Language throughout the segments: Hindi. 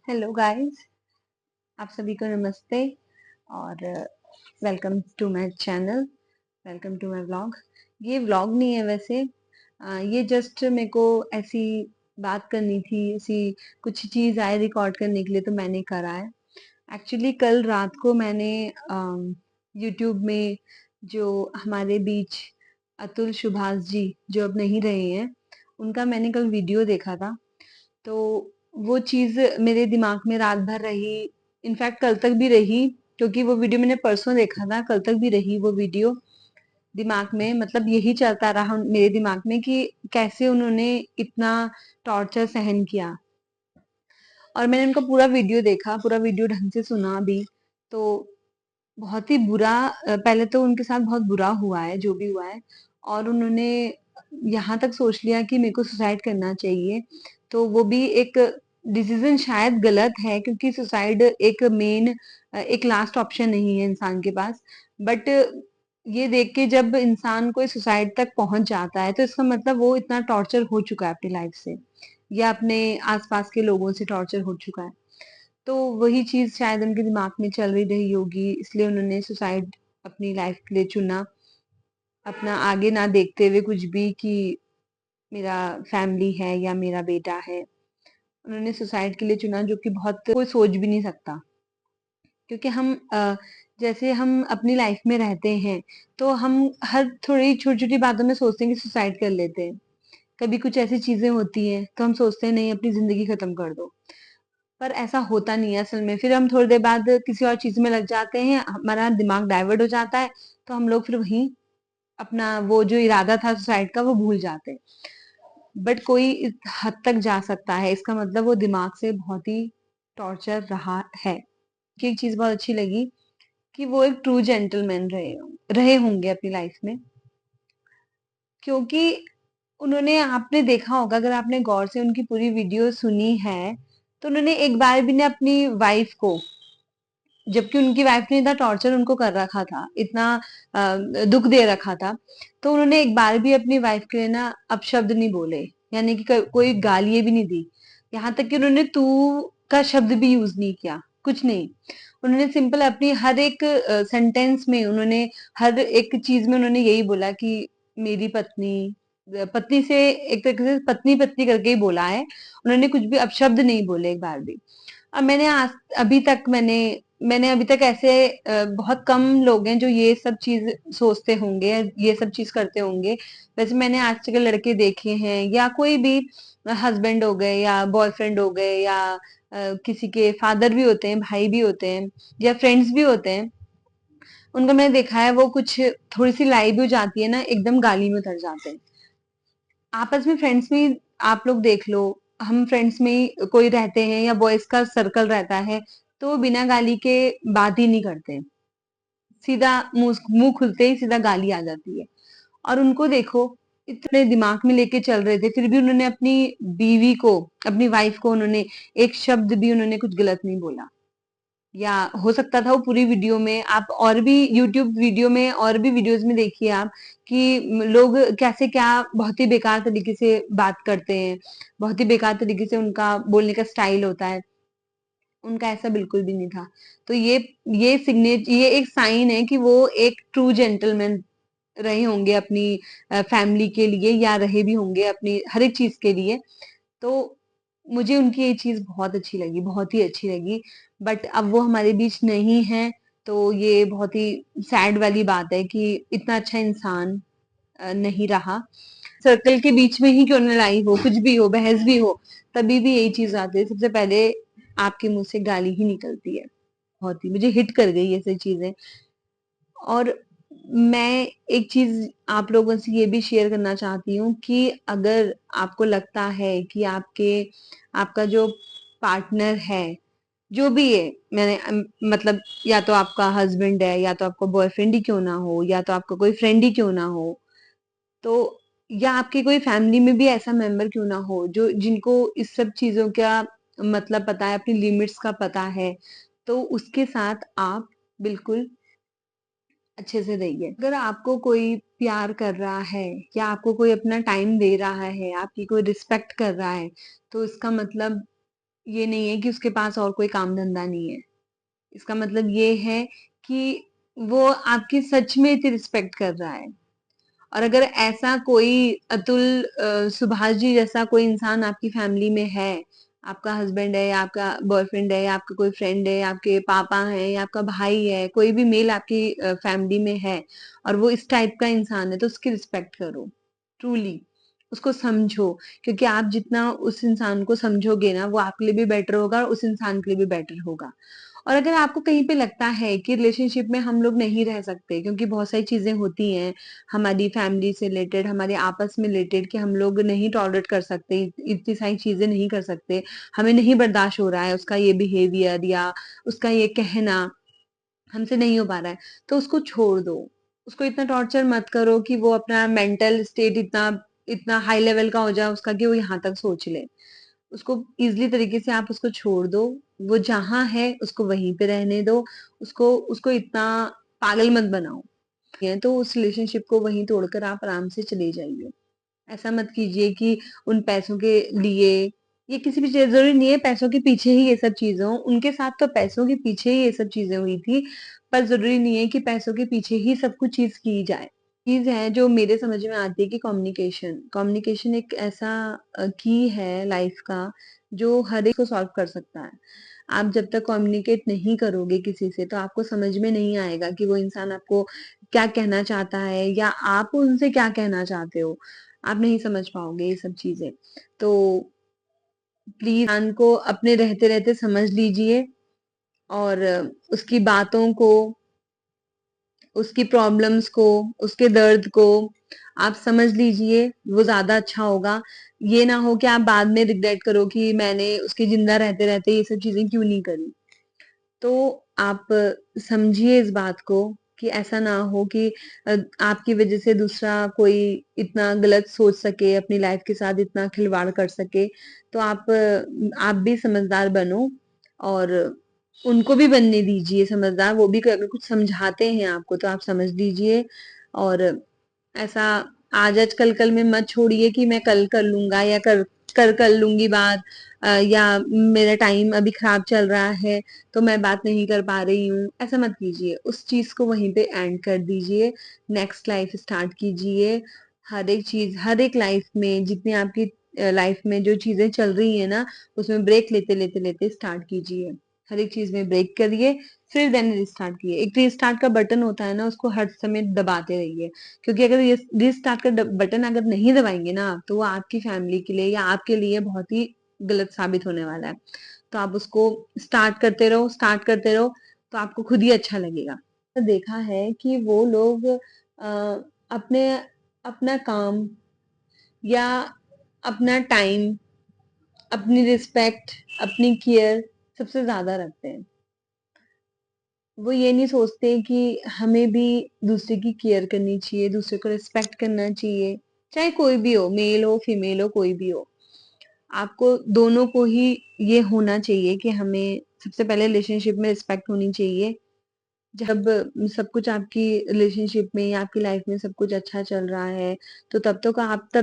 हेलो गाइस, आप सभी को नमस्ते और welcome to my channel. Welcome to my vlog. ये व्लॉग नहीं है वैसे। ये जस्ट मेरे को ऐसी बात करनी थी, ऐसी कुछ चीज आए रिकॉर्ड करने के लिए, तो मैंने करा है। एक्चुअली कल रात को मैंने यूट्यूब में जो हमारे बीच अतुल सुभाष जी जो अब नहीं रहे हैं, उनका मैंने कल वीडियो देखा था। तो वो चीज़ मेरे दिमाग में रात भर रही। इनफैक्ट कल तक भी रही, क्योंकि वो वीडियो मैंने परसों देखा था, कल तक भी रही वो वीडियो दिमाग में। मतलब यही चलता रहा मेरे दिमाग में कि कैसे उन्होंने इतना टॉर्चर सहन किया। और मैंने उनका पूरा वीडियो देखा, पूरा वीडियो ढंग से सुना भी। तो बहुत ही बुरा, पहले तो उनके साथ बहुत बुरा हुआ है जो भी हुआ है। और उन्होंने यहाँ तक सोच लिया कि मेरे को सुसाइड करना चाहिए। तो वो भी एक डिसीजन शायद गलत है, क्योंकि सुसाइड एक मेन, एक लास्ट ऑप्शन नहीं है इंसान के पास। बट ये देख के जब इंसान कोई सुसाइड तक पहुंच जाता है, तो इसका मतलब वो इतना टॉर्चर हो चुका है अपनी लाइफ से, या अपने आसपास के लोगों से टॉर्चर हो चुका है। तो वही चीज शायद उनके दिमाग में चल रही होगी, इसलिए उन्होंने सुसाइड अपनी लाइफ के लिए चुना। अपना आगे ना देखते हुए कुछ भी, कि मेरा फैमिली है या मेरा बेटा है, उन्होंने सुसाइड के लिए चुना, जो कि बहुत कोई सोच भी नहीं सकता। क्योंकि हम जैसे हम अपनी लाइफ में रहते हैं, तो हम हर थोड़ी छोटी छोटी बातों में सोचते हैं कि सुसाइड कर लेते हैं। कभी कुछ ऐसी चीजें होती हैं तो हम सोचते हैं नहीं, अपनी जिंदगी खत्म कर दो। पर ऐसा होता नहीं है असल में। फिर हम थोड़ी देर बाद किसी और चीज में लग जाते हैं, हमारा दिमाग डाइवर्ट हो जाता है, तो हम लोग फिर वहीं अपना वो जो इरादा था सुसाइड का वो भूल जाते हैं। बट कोई इस हद तक जा सकता है, इसका मतलब वो दिमाग से बहुत ही टॉर्चर रहा है। कि एक चीज बहुत अच्छी लगी कि वो एक ट्रू जेंटलमैन रहे होंगे अपनी लाइफ में। क्योंकि उन्होंने, आपने देखा होगा अगर आपने गौर से उनकी पूरी वीडियो सुनी है, तो उन्होंने एक बार भी ने अपनी वाइफ को, जबकि उनकी वाइफ ने इतना टॉर्चर उनको कर रखा था, इतना दुख दे रखा था, तो उन्होंने एक बार भी अपनी वाइफ के लिए ना अपशब्द नहीं बोले। यानी कि कोई गालियां भी नहीं दी। यहाँ तक कि उन्होंने तू का शब्द भी यूज नहीं किया, कुछ नहीं। उन्होंने सिंपल अपनी हर एक सेंटेंस में, उन्होंने हर एक चीज में उन्होंने यही बोला कि मेरी पत्नी, पत्नी से एक तरीके से पत्नी पत्नी करके ही बोला है। उन्होंने कुछ भी अपशब्द नहीं बोले एक बार भी। अब मैंने आज अभी तक मैंने मैंने अभी तक ऐसे बहुत कम लोग हैं जो ये सब चीज सोचते होंगे, ये सब चीज करते होंगे। वैसे मैंने आज तक के लड़के देखे हैं, या कोई भी हस्बैंड हो गए या बॉयफ्रेंड हो गए, या किसी के फादर भी होते हैं, भाई भी होते हैं, या फ्रेंड्स भी होते हैं। उनको मैंने देखा है, वो कुछ थोड़ी सी लड़ाई भी हो जाती है ना, एकदम गाली में उतर जाते हैं। आपस में फ्रेंड्स में आप लोग देख लो, हम फ्रेंड्स में ही कोई रहते हैं या बॉयज का सर्कल रहता है, तो वो बिना गाली के बात ही नहीं करते। सीधा मुंह मुंह खुलते ही सीधा गाली आ जाती है। और उनको देखो, इतने दिमाग में लेके चल रहे थे, फिर भी उन्होंने अपनी बीवी को, अपनी वाइफ को उन्होंने एक शब्द भी उन्होंने कुछ गलत नहीं बोला। या हो सकता था वो पूरी वीडियो में, आप और भी यूट्यूब वीडियो में और भी वीडियोस में देखिए आप, कि लोग कैसे क्या बहुत ही बेकार तरीके से बात करते हैं, बहुत ही बेकार तरीके से उनका बोलने का स्टाइल होता है। उनका ऐसा बिल्कुल भी नहीं था। तो ये एक साइन है कि वो एक ट्रू जेंटलमैन रहे होंगे अपनी फैमिली के लिए, या रहे भी होंगे अपनी हर एक चीज के लिए। तो मुझे उनकी ये चीज बहुत अच्छी लगी, बहुत ही अच्छी लगी। बट अब वो हमारे बीच नहीं है, तो ये बहुत ही सैड वाली बात है कि इतना अच्छा इंसान नहीं रहा। सर्कल के बीच में ही क्यों न लड़ाई हो, कुछ भी हो, बहस भी हो, तभी भी यही चीज आती है, सबसे पहले आपके मुंह से गाली ही निकलती है। बहुत ही मुझे हिट कर गई ऐसी चीजें। और मैं एक चीज आप लोगों से ये भी शेयर करना चाहती हूँ कि अगर आपको लगता है कि आपका जो पार्टनर है, जो भी है, मैंने मतलब या तो आपका हस्बैंड है, या तो आपका बॉयफ्रेंड ही क्यों ना हो, या तो आपका कोई फ्रेंड ही क्यों ना हो, तो या आपकी कोई फैमिली में भी ऐसा मेंबर क्यों ना हो जो जिनको इस सब चीजों का मतलब पता है, अपनी लिमिट्स का पता है, तो उसके साथ आप बिल्कुल अच्छे से रहिए। अगर आपको कोई प्यार कर रहा है, या आपको कोई अपना टाइम दे रहा है, आपकी कोई रिस्पेक्ट कर रहा है, तो इसका मतलब ये नहीं है कि उसके पास और कोई काम धंधा नहीं है। इसका मतलब ये है कि वो आपकी सच में इतनी रिस्पेक्ट कर रहा है। और अगर ऐसा कोई अतुल सुभाष जी जैसा कोई इंसान आपकी फैमिली में है, आपका हस्बैंड है या आपका बॉयफ्रेंड है या आपका कोई फ्रेंड है या आपके पापा है या आपका भाई है, कोई भी मेल आपकी फैमिली में है और वो इस टाइप का इंसान है, तो उसकी रिस्पेक्ट करो, ट्रूली उसको समझो। क्योंकि आप जितना उस इंसान को समझोगे ना, वो आपके लिए भी बेटर होगा और उस इंसान के लिए भी बेटर होगा। और अगर आपको कहीं पे लगता है कि रिलेशनशिप में हम लोग नहीं रह सकते, क्योंकि बहुत सारी चीजें होती हैं हमारी फैमिली से रिलेटेड, हमारे आपस में रिलेटेड, कि हम लोग नहीं टॉलरेट कर सकते, इतनी सारी चीजें नहीं कर सकते, हमें नहीं बर्दाश्त हो रहा है उसका ये बिहेवियर या उसका ये कहना, हमसे नहीं हो पा रहा है, तो उसको छोड़ दो। उसको इतना टॉर्चर मत करो कि वो अपना मेंटल स्टेट इतना इतना हाई लेवल का हो जाए उसका कि वो यहाँ तक सोच ले। उसको ईज़िली तरीके से आप उसको छोड़ दो। वो जहाँ है उसको वहीं पे रहने दो। उसको उसको इतना पागल मत बनाओ। ये तो उस रिलेशनशिप को वहीं तोड़कर आप आराम से चले जाइए। ऐसा मत कीजिए कि उन पैसों के लिए, ये किसी भी चीज़ ज़रूरी नहीं है पैसों के पीछे ही ये सब चीज़ें हों। उनके साथ तो पैसों के पीछे ही ये सब चीज़ें हुई थी, पर ज़रूरी नहीं है कि पैसों के पीछे ही सब कुछ चीज़ की जाए। चीज़ है जो मेरे समझ में आती है कि कम्युनिकेशन। कम्युनिकेशन एक ऐसा की है लाइफ़ का, जो हर एक को सॉल्व कर सकता है। आप जब तक कम्युनिकेट नहीं करोगे किसी से, तो आपको समझ में नहीं आएगा कि वो इंसान आपको क्या कहना चाहता है या आप उनसे क्या कहना चाहते हो। आप नहीं समझ पाओगे ये सब चीज़ें। तो प्लीज़ इंसान को अपने रहते-रहते समझ लीजिए और उसकी बातों को, उसकी प्रॉब्लम्स को, उसके दर्द को आप समझ लीजिए, वो ज़्यादा अच्छा होगा। ये ना हो कि आप बाद में रिग्रेट करो कि मैंने उसके ज़िंदा रहते-रहते ये सब चीज़ें क्यों नहीं करी। तो आप समझिए इस बात को कि ऐसा ना हो कि आपकी वज़ह से दूसरा कोई इतना गलत सोच सके, अपनी लाइफ़ के साथ इतना खिलवाड़ कर सके। तो आप भी समझदार बनो और उनको भी बनने दीजिए समझदार। वो भी अगर कुछ समझाते हैं आपको तो आप समझ लीजिए और ऐसा आज-आज, कल-कल में मत छोड़िए कि मैं कल कर लूँगा या कर लूँगी बात, या मेरा टाइम अभी खराब चल रहा है, तो मैं बात नहीं कर पा रही हूँ। ऐसा मत कीजिए। उस चीज़ को वहीं पे एंड कर दीजिए। नेक्स्ट लाइफ़ स्टार्ट कीजिए। हर एक चीज़, हर एक लाइफ़ में जितनी आपकी लाइफ़ में जो चीज़ें चल रही हैं ना, उसमें ब्रेक लेते स्टार्ट कीजिए। हर एक चीज़ में ब्रेक करिए, फिर देन रिस्टार्ट कीजिए। एक रिस्टार्ट का बटन होता है ना, उसको हर समय दबाते रहिए। क्योंकि अगर ये रीस्टार्ट का बटन अगर नहीं दबाएंगे ना, तो वो आपकी फैमिली के लिए या आपके लिए बहुत ही गलत साबित होने वाला है। तो आप उसको स्टार्ट करते रहो, तो आपको खुद ही अच्छा लगेगा। तो देखा है कि वो लोग अपने अपना काम या अपना टाइम, अपनी रिस्पेक्ट, अपनी केयर सबसे ज्यादा रखते हैं। वो ये नहीं सोचते कि हमें भी दूसरे की केयर करनी चाहिए, दूसरे को रिस्पेक्ट करना चाहिए, चाहे कोई भी हो, मेल हो, फीमेल हो, कोई भी हो। आपको दोनों को ही ये होना चाहिए कि हमें सबसे पहले रिलेशनशिप में रिस्पेक्ट होनी चाहिए। जब सब कुछ आपकी रिलेशनशिप में या आपकी लाइफ में सब कुछ अच्छा चल रहा है, तो तब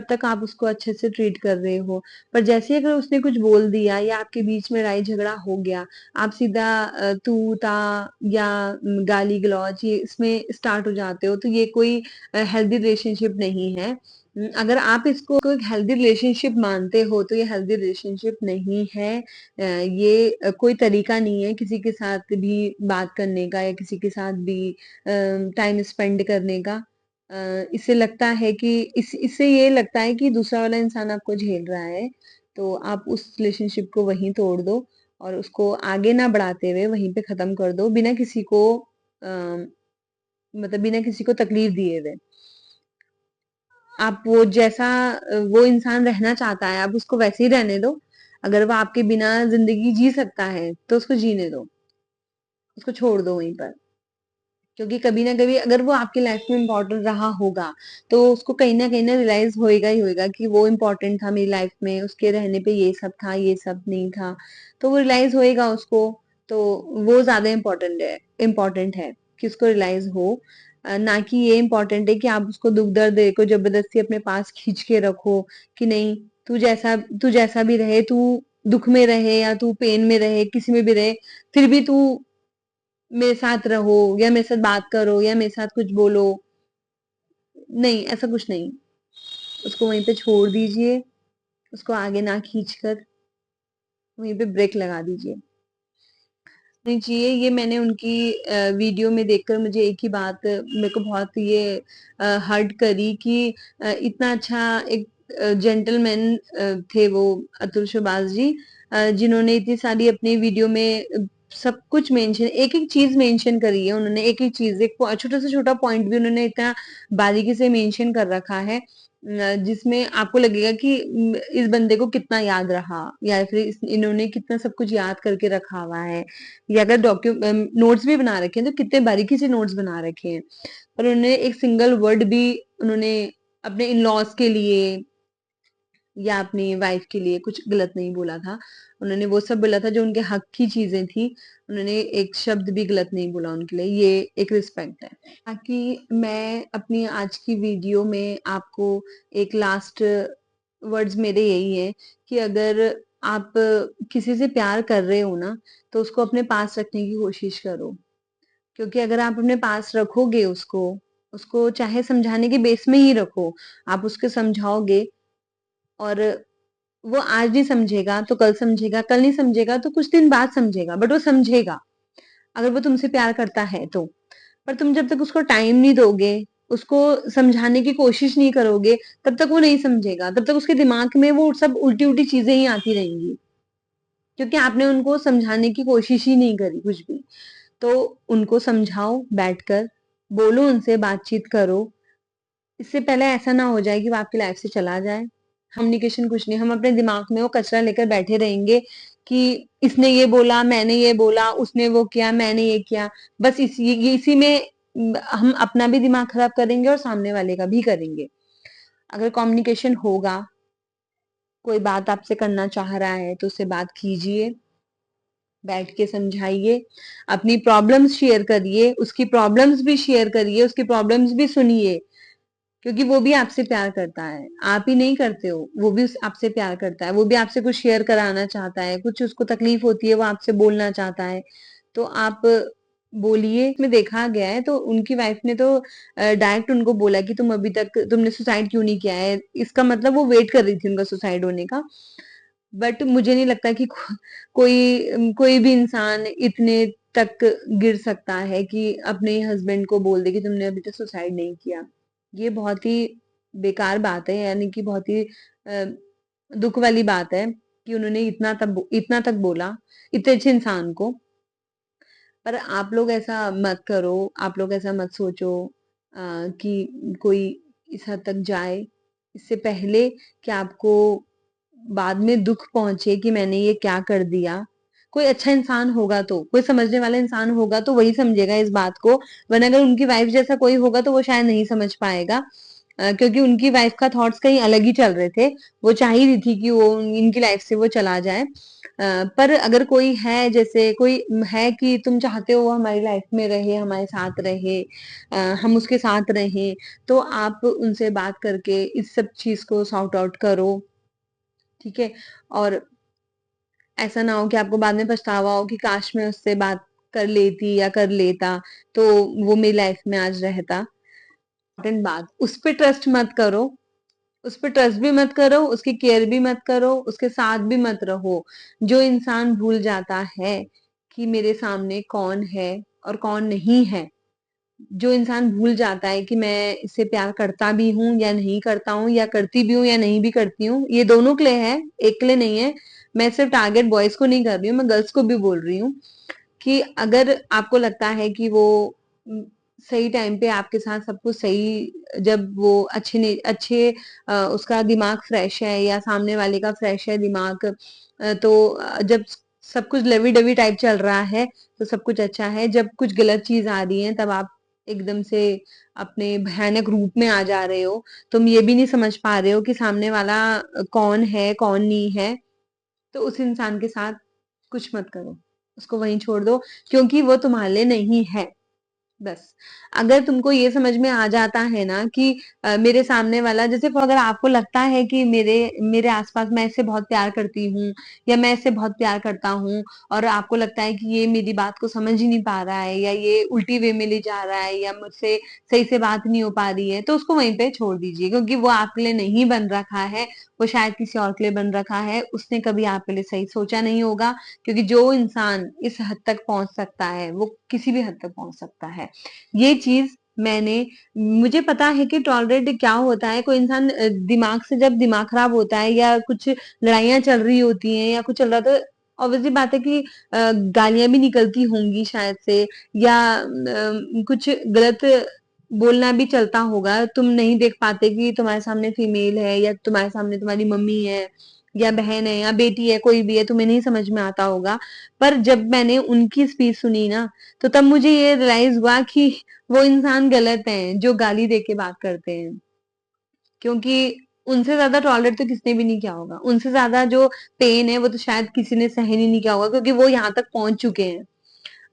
तक आप उसको अच्छे से ट्रीट कर रहे हो। पर जैसे ही अगर उसने कुछ बोल दिया या आपके बीच में लड़ाई झगड़ा हो गया, आप सीधा तू ता या गाली गलौज ये इसमें स्टार्ट हो जाते हो, तो ये कोई हेल्दी रिलेशनशिप नहीं है। अगर आप इसको एक हेल्दी रिलेशनशिप मानते हो, तो ये हेल्दी रिलेशनशिप नहीं है। ये कोई तरीका नहीं है किसी के साथ भी बात करने का या किसी के साथ भी टाइम स्पेंड करने का। इससे लगता है कि इससे ये लगता है कि दूसरा वाला इंसान आपको झेल रहा है, तो आप उस रिलेशनशिप को वहीं तोड़ दो और उसको आगे ना बढ़ाते हुए वहीं पे खत्म कर दो, बिना किसी को मतलब बिना किसी को तकलीफ दिए हुए। आप वो जैसा वो इंसान रहना चाहता है, आप उसको वैसे ही रहने दो। अगर वो आपके बिना ज़िंदगी जी सकता है, तो उसको जीने दो। उसको छोड़ दो वहीं पर। क्योंकि कभी ना कभी अगर वो आपकी लाइफ में इम्पोर्टेंट रहा होगा, तो उसको कहीं न रियलाइज़ होएगा ही होएगा कि वो इम्पोर्टेंट था मेरी लाइफ में, उसके रहने पे ये सब था, ये सब नहीं था। तो वो रियलाइज़ होएगा उसको, तो वो ज़्यादा इम्पोर्टेंट है कि उसको रियलाइज़ हो। ना कि ये इम्पोर्टेंट है कि आप उसको दुःख-दर्द देकर ज़बरदस्ती अपने पास खींच के रखो कि नहीं, तू जैसा भी रहे, तू दुख में रहे या तू पेन में रहे, किसी में भी रहे, फिर भी तू मेरे साथ रहो या मेरे साथ बात करो या मेरे साथ कुछ बोलो। नहीं, ऐसा कुछ नहीं। उसको वहीं पे छोड़ दीजिए, उसको आगे ना खींचकर वहीं पे ब्रेक लगा दीजिए। नहीं चाहिए, ये मैंने उनकी वीडियो में देखकर मुझे एक ही बात मेरे को बहुत ये हर्ट करी कि इतना अच्छा एक जेंटलमैन थे वो अतुल सुभाष जी, जिन्होंने इतनी सारी अपनी वीडियो में सब कुछ मेंशन, एक एक चीज मेंशन करी है उन्होंने, एक एक चीज, एक छोटा से छोटा पॉइंट भी उन्होंने इतना बारीकी से मेंशन कर रखा है, जिसमें आपको लगेगा कि इस बंदे को कितना याद रहा या फिर इन्होंने कितना सब कुछ याद करके रखा हुआ है, या अगर नोट्स भी बना रखे हैं तो कितने बारीकी से नोट्स बना रखे हैं। पर उन्होंने एक सिंगल वर्ड भी उन्होंने अपने इन लॉज के लिए या अपनी वाइफ के लिए कुछ गलत नहीं बोला था। उन्होंने वो सब बोला था जो उनके हक की चीजें थी। उन्होंने एक शब्द भी गलत नहीं बोला उनके लिए, ये एक रिस्पेक्ट है। ताकि मैं अपनी आज की वीडियो में आपको एक लास्ट वर्ड्स मेरे यही है कि अगर आप किसी से प्यार कर रहे हो ना, तो उसको अपने पास रखने की कोशिश करो। क्योंकि अगर आप अपने पास रखोगे उसको, उसको चाहे समझाने के बेस में ही रखो, आप उसको समझाओगे और वो आज नहीं समझेगा तो कल समझेगा, कल नहीं समझेगा तो कुछ दिन बाद समझेगा, बट वो समझेगा अगर वो तुमसे प्यार करता है तो। पर तुम जब तक उसको टाइम नहीं दोगे, उसको समझाने की कोशिश नहीं करोगे, तब तक वो नहीं समझेगा, तब तक उसके दिमाग में वो सब उल्टी उल्टी चीजें ही आती रहेंगी, क्योंकि आपने उनको समझाने की कोशिश ही नहीं करी कुछ भी। तो उनको समझाओ बैठकर, बोलो उनसे, बातचीत करो। इससे पहले ऐसा ना हो जाए कि वो आपकी लाइफ से चला जाए। कम्युनिकेशन कुछ नहीं, हम अपने दिमाग में वो कचरा लेकर बैठे रहेंगे कि इसने ये बोला, मैंने ये बोला, उसने वो किया, मैंने ये किया। बस इसी में हम अपना भी दिमाग खराब करेंगे और सामने वाले का भी करेंगे। अगर कम्युनिकेशन होगा, कोई बात आपसे करना चाह रहा है तो उससे बात कीजिए, बैठ के समझाइए, अपनी प्रॉब्लम्स शेयर करिए, उसकी प्रॉब्लम्स भी शेयर करिए, उसकी प्रॉब्लम्स भी सुनिए, क्योंकि वो भी आपसे प्यार करता है, आप ही नहीं करते हो, वो भी आपसे प्यार करता है, वो भी आपसे कुछ शेयर कराना चाहता है, कुछ उसको तकलीफ होती है वो आपसे बोलना चाहता है, तो आप बोलिए। में देखा गया है तो उनकी वाइफ ने तो डायरेक्ट उनको बोला कि तुम अभी तक तुमने सुसाइड क्यों नहीं किया है, इसका मतलब वो वेट कर रही थी उनका सुसाइड होने का। बट मुझे नहीं लगता कि कोई भी इंसान इतने तक गिर सकता है कि अपने हस्बैंड को बोल दे कि तुमने अभी तक सुसाइड नहीं किया। ये बहुत ही बेकार बात है, यानी कि बहुत ही दुख वाली बात है कि उन्होंने इतना तक बोला इतने अच्छे इंसान को। पर आप लोग ऐसा मत करो, आप लोग ऐसा मत सोचो कि कोई इस हद तक जाए। इससे पहले कि आपको बाद में दुख पहुंचे कि मैंने ये क्या कर दिया। कोई अच्छा इंसान होगा तो, कोई समझने वाला इंसान होगा तो वही समझेगा इस बात को, वरना अगर उनकी वाइफ जैसा कोई होगा तो वो शायद नहीं समझ पाएगा। क्योंकि उनकी वाइफ का थॉट्स कहीं अलग ही चल रहे थे, वो चाह ही रही थी कि वो इनकी लाइफ से वो चला जाए। पर अगर कोई है, जैसे कोई है कि तुम चाहते हो वो हमारी लाइफ में रहे, हमारे साथ रहे, हम उसके साथ रहें, तो आप उनसे बात करके इस सब चीज को सॉर्ट आउट करो, ठीक है। और ऐसा ना हो कि आपको बाद में पछतावा हो कि काश मैं उससे बात कर लेती या कर लेता तो वो मेरी लाइफ में आज रहता। इम्पोर्टेंट बात, उस पे ट्रस्ट मत करो, उस पे ट्रस्ट भी मत करो, उसकी केयर भी मत करो, उसके साथ भी मत रहो। जो इंसान भूल जाता है कि मेरे सामने कौन है और कौन नहीं है, जो इंसान भूल जाता है कि मैं इससे प्यार करता भी हूँ या नहीं करता हूँ, या करती भी हूँ या नहीं भी करती हूँ, ये दोनों के लिए है, एक के लिए नहीं है। मैं सिर्फ टारगेट बॉयज को नहीं कर रही हूँ, मैं गर्ल्स को भी बोल रही हूँ कि अगर आपको लगता है कि वो उम, सही टाइम पे आपके साथ सब कुछ सही, जब वो अच्छे उसका दिमाग फ्रेश है या सामने वाले का फ्रेश है दिमाग, तो जब सब कुछ लवी-डवी टाइप चल रहा है तो सब कुछ अच्छा है। जब कुछ गलत चीज़ आ रही है तब आप एकदम से अपने भयानक रूप में आ जा रहे हो। तुम ये भी नहीं समझ पा रहे हो कि सामने वाला कौन है, कौन नहीं है। तो उस इंसान के साथ कुछ मत करो, उसको वहीं छोड़ दो, क्योंकि वो तुम्हारे लिए नहीं है। बस। अगर तुमको ये समझ में आ जाता है ना कि मेरे सामने वाला, जैसे अगर आपको लगता है कि मेरे मेरे आसपास मैं इससे बहुत प्यार करती हूँ या मैं इससे बहुत प्यार करता हूँ, और आपको लगता है कि ये मेरी बात को समझ ही नहीं पा रहा है, या ये उल्टी वे में ले जा रहा है, या मुझसे सही से बात नहीं हो पा रही है, तो उसको वहीं पे छोड़ दीजिए, क्योंकि वो आपके लिए नहीं बन रखा है। वो शायद किसी और के लिए बन रखा है, उसने कभी आपके लिए सही सोचा नहीं होगा। क्योंकि जो इंसान इस हद तक पहुंच सकता है वो किसी भी हद तक पहुंच सकता है। ये चीज मैंने मुझे पता है कि टॉलरेट क्या होता है। कोई इंसान दिमाग से, जब दिमाग खराब होता है या कुछ लड़ाइयाँ चल रही होती हैं या कुछ चल रहा, तो ऑब्वियसली बात है कि गालियां भी निकलती होंगी शायद से, या कुछ गलत बोलना भी चलता होगा। तुम नहीं देख पाते कि तुम्हारे सामने फीमेल है, या तुम्हारे सामने तुम्हारी मम्मी है या बहन है या बेटी है, कोई भी है, तुम्हें नहीं समझ में आता होगा। पर जब मैंने उनकी स्पीच सुनी ना, तो तब मुझे ये रियलाइज हुआ कि वो इंसान गलत हैं जो गाली दे के बात करते हैं। क्योंकि उनसे ज्यादा टॉलरेट तो किसने भी नहीं किया होगा। उनसे ज्यादा जो पेन है वो तो शायद किसी ने सहन ही नहीं किया होगा, क्योंकि वो यहाँ तक पहुंच चुके हैं।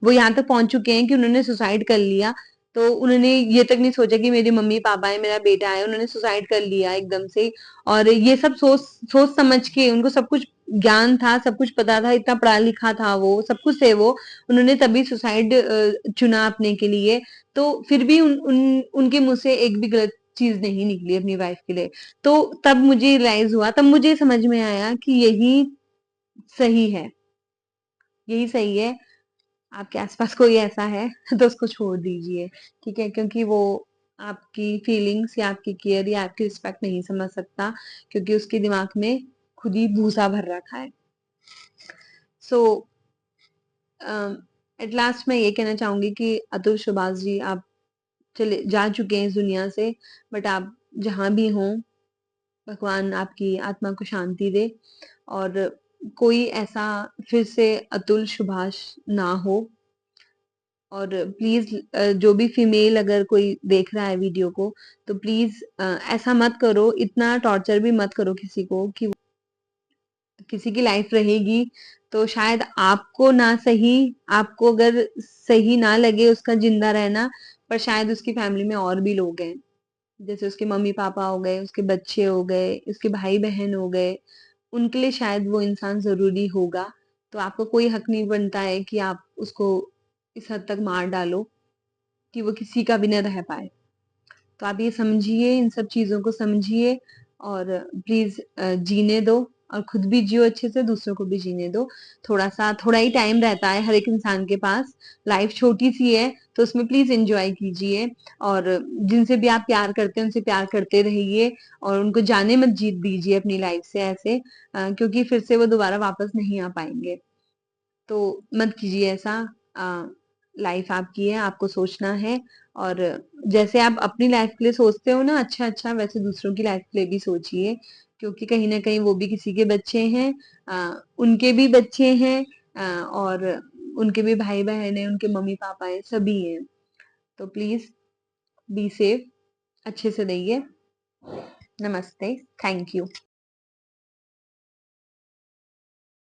वो यहाँ तक पहुंच चुके हैं कि उन्होंने सुसाइड कर लिया। तो उन्होंने ये तक नहीं सोचा कि मेरी मम्मी पापा है, मेरा बेटा है, उन्होंने सुसाइड कर लिया एकदम से। और ये सब सोच सोच समझ के, उनको सब कुछ ज्ञान था, सब कुछ पता था, इतना पढ़ा लिखा था वो, सब कुछ थे वो, उन्होंने तभी सुसाइड चुना अपने के लिए। तो फिर भी उनके मुंह से एक भी गलत चीज नहीं निकली अपनी वाइफ के लिए। तो तब मुझे रियलाइज हुआ, तब मुझे समझ में आया कि यही सही है, यही सही है। आपके आसपास कोई ऐसा है तो उसको छोड़ दीजिए, ठीक है? क्योंकि वो आपकी फीलिंग्स या आपकी केयर या आपकी रिस्पेक्ट नहीं समझ सकता, क्योंकि उसके दिमाग में खुद ही भूसा भर रखा है। सो एट लास्ट मैं ये कहना चाहूंगी कि अतुल सुभाष जी, आप चले जा चुके हैं इस दुनिया से, बट आप जहां भी हों, भगवान आपकी आत्मा को शांति दे, और कोई ऐसा फिर से अतुल सुभाष ना हो। और प्लीज जो भी फीमेल अगर कोई देख रहा है वीडियो को, तो प्लीज ऐसा मत करो, इतना टॉर्चर भी मत करो किसी को कि किसी की लाइफ रहेगी तो शायद आपको ना सही, आपको अगर सही ना लगे उसका जिंदा रहना, पर शायद उसकी फैमिली में और भी लोग हैं, जैसे उसके मम्मी पापा हो गए, उसके बच्चे हो गए, उसके भाई बहन हो गए, उनके लिए शायद वो इंसान जरूरी होगा। तो आपको कोई हक नहीं बनता है कि आप उसको इस हद तक मार डालो कि वो किसी का भी न रह पाए। तो आप ये समझिए, इन सब चीजों को समझिए, और प्लीज जीने दो, और खुद भी जियो अच्छे से, दूसरों को भी जीने दो। थोड़ा ही टाइम रहता है हर एक इंसान के पास, लाइफ छोटी सी है, तो उसमें प्लीज एंजॉय कीजिए। और जिनसे भी आप प्यार करते हैं उनसे प्यार करते रहिए, और उनको जाने मत जीत दीजिए अपनी लाइफ से ऐसे, क्योंकि फिर से वो दोबारा वापस नहीं आ पाएंगे। तो मत कीजिए ऐसा। लाइफ आपकी है, आपको सोचना है। और जैसे आप अपनी लाइफ के लिए सोचते हो ना अच्छा अच्छा, वैसे दूसरों की लाइफ के लिए भी सोचिए, क्योंकि कहीं ना कहीं वो भी किसी के बच्चे हैं, उनके भी बच्चे हैं, और उनके भी भाई बहन है, उनके मम्मी पापा है, सभी हैं। तो प्लीज बी सेफ, अच्छे से रहिए। नमस्ते, थैंक यू।